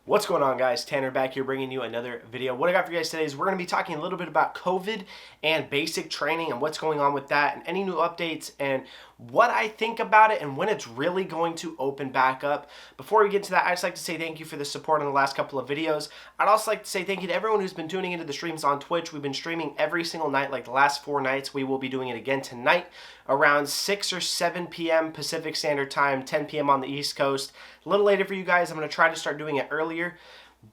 What's going on, guys? Tanner back here bringing you another video. What I got for you guys today is we're going to be talking a little bit about COVID and basic training and what's going on with that and any new updates and what I think about it and when it's really going to open back up. Before we get to that, I'd just like to say thank you for the support on the last couple of videos. I'd also like to say thank you to everyone who's been tuning into the streams on Twitch. We've been streaming every single night, like the last 4 nights. We will be doing it again tonight around 6 or 7 p.m. Pacific Standard Time, 10 p.m. on the East Coast. A little later for you guys. I'm going to try to start doing it earlier,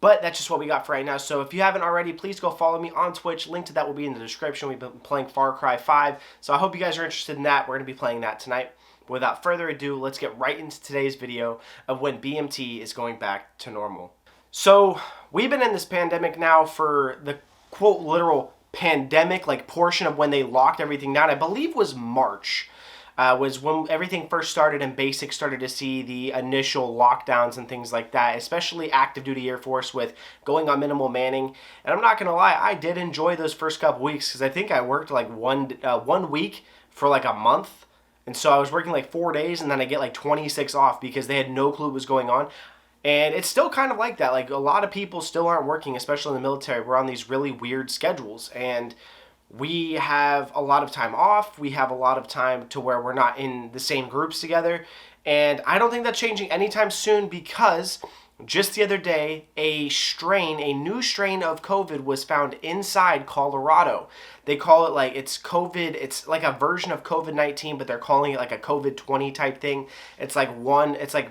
but that's just what we got for right now. So if you haven't already, please go follow me on Twitch. Link to that will be in the description. We've been playing Far Cry 5, so I hope you guys are interested in that. We're going to be playing that tonight. Without further ado, let's get right into today's video of when BMT is going back to normal. So we've been in this pandemic now for the quote literal pandemic, like portion of when they locked everything down. I believe was March. Was when everything first started and basic started to see the initial lockdowns and things like that, especially active duty Air Force with going on minimal manning. And I'm not going to lie, I did enjoy those first couple weeks because I think I worked like one week for like a month. And so I was working like 4 days and then I get like 26 off because they had no clue what was going on. And it's still kind of like that. Like a lot of people still aren't working, especially in the military. We're on these really weird schedules and we have a lot of time off. We have a lot of time to where we're not in the same groups together. And I don't think that's changing anytime soon because just the other day, a new strain of COVID was found inside Colorado. They call it like it's COVID. It's like a version of COVID-19, but they're calling it like a COVID-20 type thing. It's like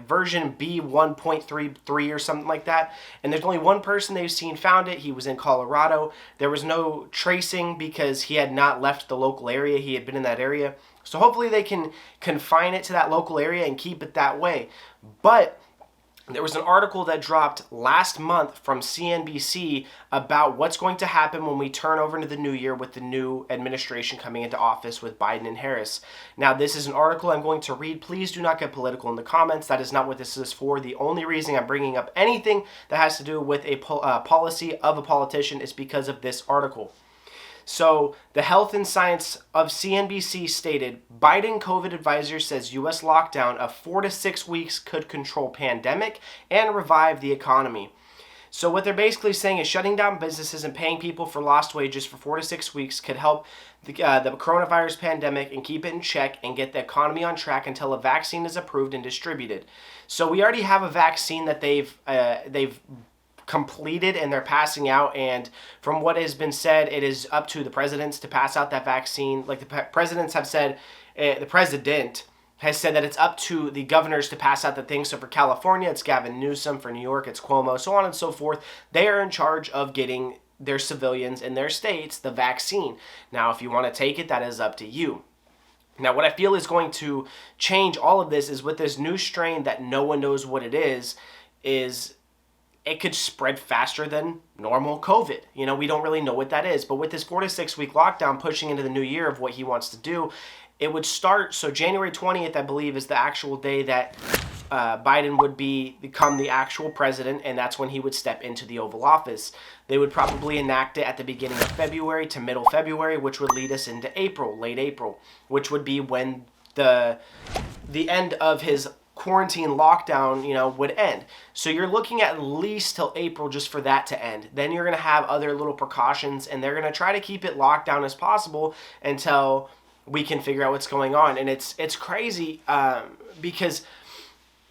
version B 1.33 or something like that. And there's only one person they've seen found it. He was in Colorado. There was no tracing because he had not left the local area. He had been in that area. So hopefully they can confine it to that local area and keep it that way. But there was an article that dropped last month from CNBC about what's going to happen when we turn over into the new year with the new administration coming into office with Biden and Harris. Now, this is an article I'm going to read. Please do not get political in the comments. That is not what this is for. The only reason I'm bringing up anything that has to do with a policy of a politician is because of this article. So, the Health and Science of CNBC stated, Biden COVID advisor says U.S. lockdown of 4 to 6 weeks could control pandemic and revive the economy. So what they're basically saying is shutting down businesses and paying people for lost wages for 4 to 6 weeks could help the coronavirus pandemic and keep it in check and get the economy on track until a vaccine is approved and distributed. So we already have a vaccine that they've completed and they're passing out, and from what has been said, it is up to the presidents to pass out that vaccine. Like the presidents have said, the president has said that it's up to the governors to pass out the thing. So for California, it's Gavin Newsom. For New York, it's Cuomo, so on and so forth. They are in charge of getting their civilians in their states the vaccine. Now, if you want to take it, that is up to you. Now, what I feel is going to change all of this is with this new strain that no one knows what it is it could spread faster than normal COVID. You know, we don't really know what that is. But with this 4 to 6 week lockdown pushing into the new year of what he wants to do, it would start, so January 20th, I believe, is the actual day that Biden would become the actual president, and that's when he would step into the Oval Office. They would probably enact it at the beginning of February to middle February, which would lead us into April, late April, which would be when the end of his quarantine lockdown, would end. So you're looking at least till April just for that to end. Then you're going to have other little precautions, and they're going to try to keep it locked down as possible until we can figure out what's going on. And it's crazy because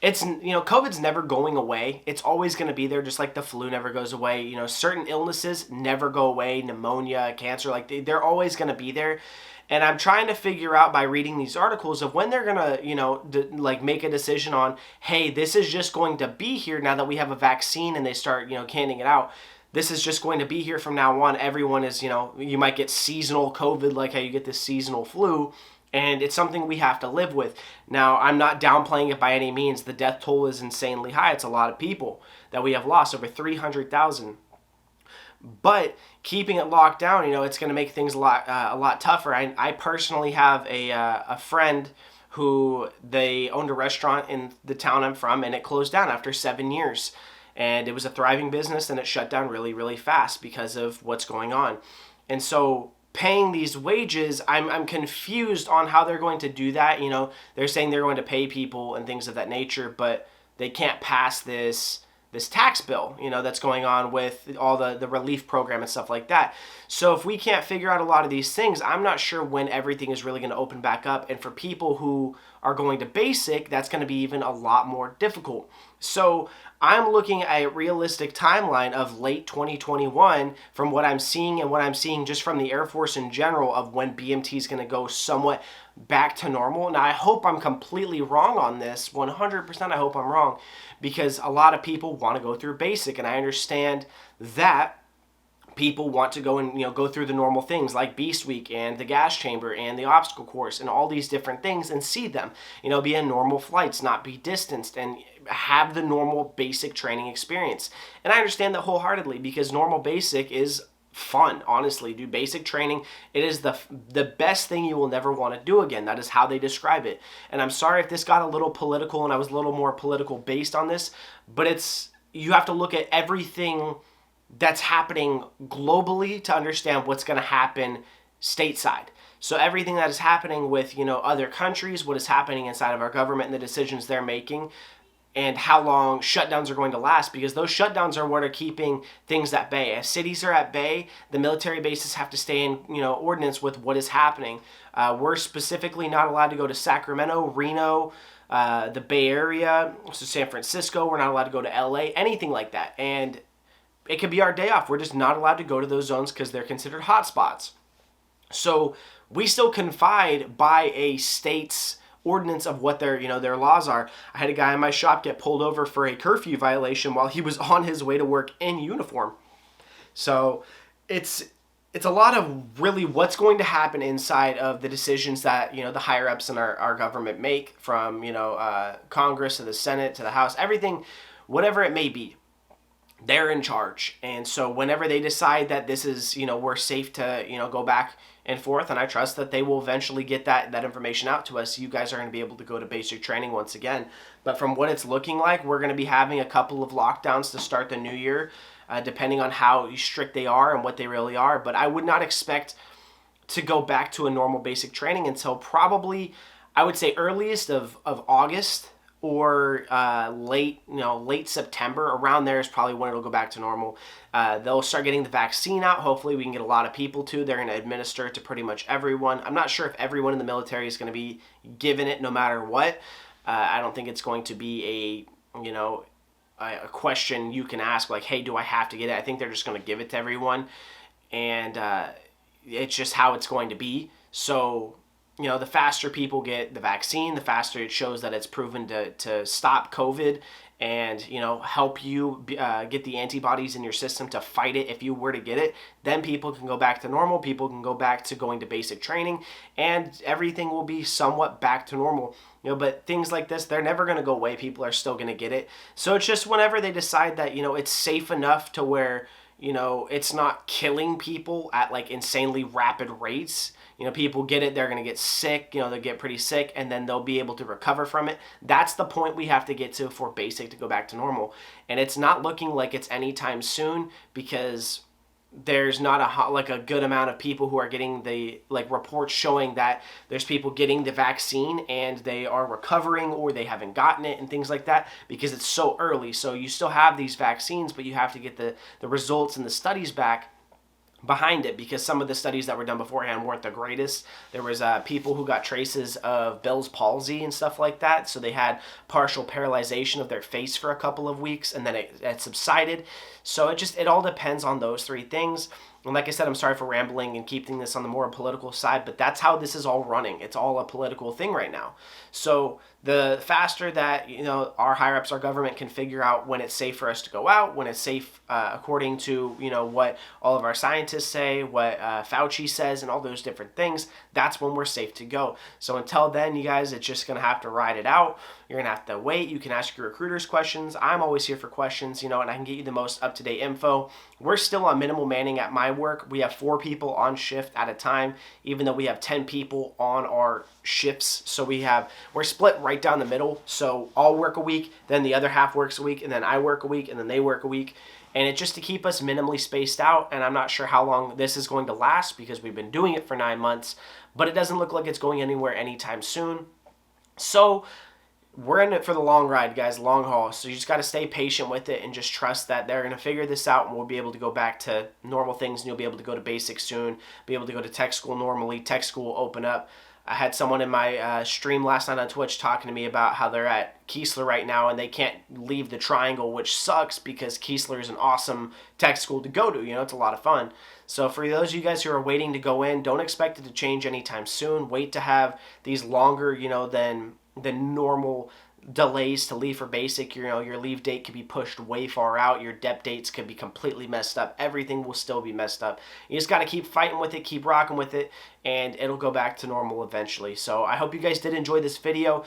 it's, COVID's never going away. It's always going to be there, just like the flu never goes away. Certain illnesses never go away, pneumonia, cancer, like they're always going to be there. And I'm trying to figure out by reading these articles of when they're going to, make a decision on, hey, this is just going to be here now that we have a vaccine and they start, canning it out. This is just going to be here from now on. Everyone is, you might get seasonal COVID like how you get this seasonal flu. And it's something we have to live with. Now, I'm not downplaying it by any means. The death toll is insanely high. It's a lot of people that we have lost, over 300,000. But keeping it locked down, it's going to make things a lot tougher. I personally have a friend who they owned a restaurant in the town I'm from, and it closed down after 7 years. And it was a thriving business, and it shut down really, really fast because of what's going on. And so paying these wages, I'm confused on how they're going to do that. They're saying they're going to pay people and things of that nature, but they can't pass this this tax bill, that's going on with all the relief program and stuff like that. So if we can't figure out a lot of these things, I'm not sure when everything is really going to open back up. And for people who are going to basic, that's going to be even a lot more difficult. So I'm looking at a realistic timeline of late 2021 from what I'm seeing and what I'm seeing just from the Air Force in general of when BMT is going to go somewhat back to normal. Now, I hope I'm completely wrong on this. 100% I hope I'm wrong, because a lot of people want to go through basic, and I understand that people want to go and go through the normal things like Beast Week and the gas chamber and the obstacle course and all these different things and see them, be in normal flights, not be distanced, and have the normal basic training experience. And I understand that wholeheartedly, because normal basic is fun. Honestly, do basic training. It is the best thing you will never want to do again. That is how they describe it. And I'm sorry if this got a little political and I was a little more political based on this, but you have to look at everything that's happening globally to understand what's going to happen stateside. So everything that is happening with, other countries, what is happening inside of our government and the decisions they're making, and how long shutdowns are going to last, because those shutdowns are what are keeping things at bay. As cities are at bay, the military bases have to stay in, ordinance with what is happening. We're specifically not allowed to go to Sacramento, Reno, the Bay Area, so San Francisco. We're not allowed to go to LA, anything like that. And it could be our day off. We're just not allowed to go to those zones because they're considered hotspots. So we still confide by a state's ordinance of what their laws are. I had a guy in my shop get pulled over for a curfew violation while he was on his way to work in uniform. So it's a lot of really what's going to happen inside of the decisions that the higher ups in our government make, from Congress to the Senate to the House, everything, whatever it may be. They're in charge. And so whenever they decide that this is, we're safe to, go back and forth, and I trust that they will eventually get that information out to us, you guys are going to be able to go to basic training once again. But from what it's looking like, we're going to be having a couple of lockdowns to start the new year, depending on how strict they are and what they really are. But I would not expect to go back to a normal basic training until probably, I would say, earliest of August, or late September. Around there is probably when it'll go back to normal. They'll start getting the vaccine out. Hopefully we can get a lot of people to. They're going to administer it to pretty much everyone. I'm not sure if everyone in the military is going to be given it no matter what. I don't think it's going to be a question you can ask like, hey, do I have to get it? I think they're just going to give it to everyone. And it's just how it's going to be. So the faster people get the vaccine, the faster it shows that it's proven to stop COVID and, help you get the antibodies in your system to fight it if you were to get it. Then people can go back to normal. People can go back to going to basic training, and everything will be somewhat back to normal. But things like this, they're never going to go away. People are still going to get it. So it's just whenever they decide that, it's safe enough to where, it's not killing people at like insanely rapid rates. People get it, they're going to get sick, they'll get pretty sick, and then they'll be able to recover from it. That's the point we have to get to for basic to go back to normal. And it's not looking like it's anytime soon, because there's not a good amount of people who are getting the reports showing that there's people getting the vaccine and they are recovering or they haven't gotten it and things like that, because it's so early. So you still have these vaccines, but you have to get the results and the studies back behind it, because some of the studies that were done beforehand weren't the greatest. There was people who got traces of Bell's palsy and stuff like that, so they had partial paralyzation of their face for a couple of weeks, and then it subsided. So it all depends on those three things. And like I said, I'm sorry for rambling and keeping this on the more political side, but that's how this is all running. It's all a political thing right now. So the faster that our higher ups, our government, can figure out when it's safe for us to go out, when it's safe according to what all of our scientists say, what Fauci says, and all those different things, that's when we're safe to go. So until then, you guys, it's just gonna have to ride it out. You're gonna have to wait. You can ask your recruiters questions. I'm always here for questions, and I can get you the most up-to-date info. We're still on minimal manning at my work. We have 4 people on shift at a time, even though we have 10 people on our shifts. So we're split right down the middle. So I'll work a week, then the other half works a week, and then I work a week, and then they work a week. And it's just to keep us minimally spaced out. And I'm not sure how long this is going to last, because we've been doing it for 9 months, but it doesn't look like it's going anywhere anytime soon. So we're in it for the long ride, guys, long haul. So you just got to stay patient with it and just trust that they're going to figure this out, and we'll be able to go back to normal things, and you'll be able to go to basics soon, be able to go to tech school normally. Tech school will open up. I had someone in my stream last night on Twitch talking to me about how they're at Keesler right now and they can't leave the Triangle, which sucks because Keesler is an awesome tech school to go to. You know, it's a lot of fun. So for those of you guys who are waiting to go in, don't expect it to change anytime soon. Wait to have these longer, you know, than normal delays to leave for basic. You know, your leave date could be pushed way far out. Your dep dates could be completely messed up. Everything will still be messed up. You just got to keep fighting with it, keep rocking with it, and it'll go back to normal eventually. So I hope you guys did enjoy this video.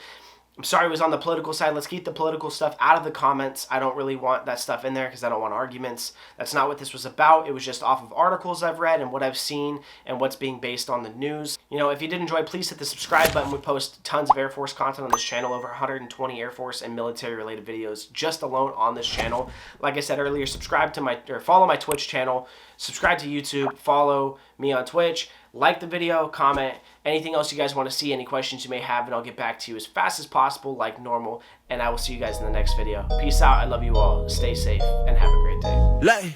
I'm sorry it was on the political side. Let's keep the political stuff out of the comments. I don't really want that stuff in there because I don't want arguments. That's not what this was about. It was just off of articles I've read and what I've seen and what's being based on the news. You know, if you did enjoy, please hit the subscribe button. We post tons of Air Force content on this channel, over 120 Air Force and military related videos just alone on this channel. Like I said earlier, subscribe to my, or follow my Twitch channel, subscribe to YouTube, follow me on Twitch, like the video, comment, anything else you guys want to see, any questions you may have, and I'll get back to you as fast as possible like normal, and I will see you guys in the next video. Peace out. I love you all. Stay safe and have a great day.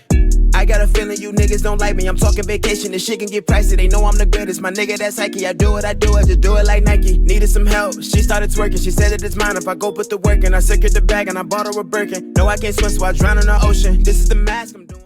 I got a feeling you niggas don't like me. I'm talking vacation, this shit can get pricey. They know I'm the greatest, my nigga, that's Psyche. I do it, just do it like Nike. Needed some help, she started twerking. She said that it's mine if I go put the work in. I secured the bag and I bought her a Birkin. No, I can't swim, so I drown in the ocean. This is the mask I'm doing.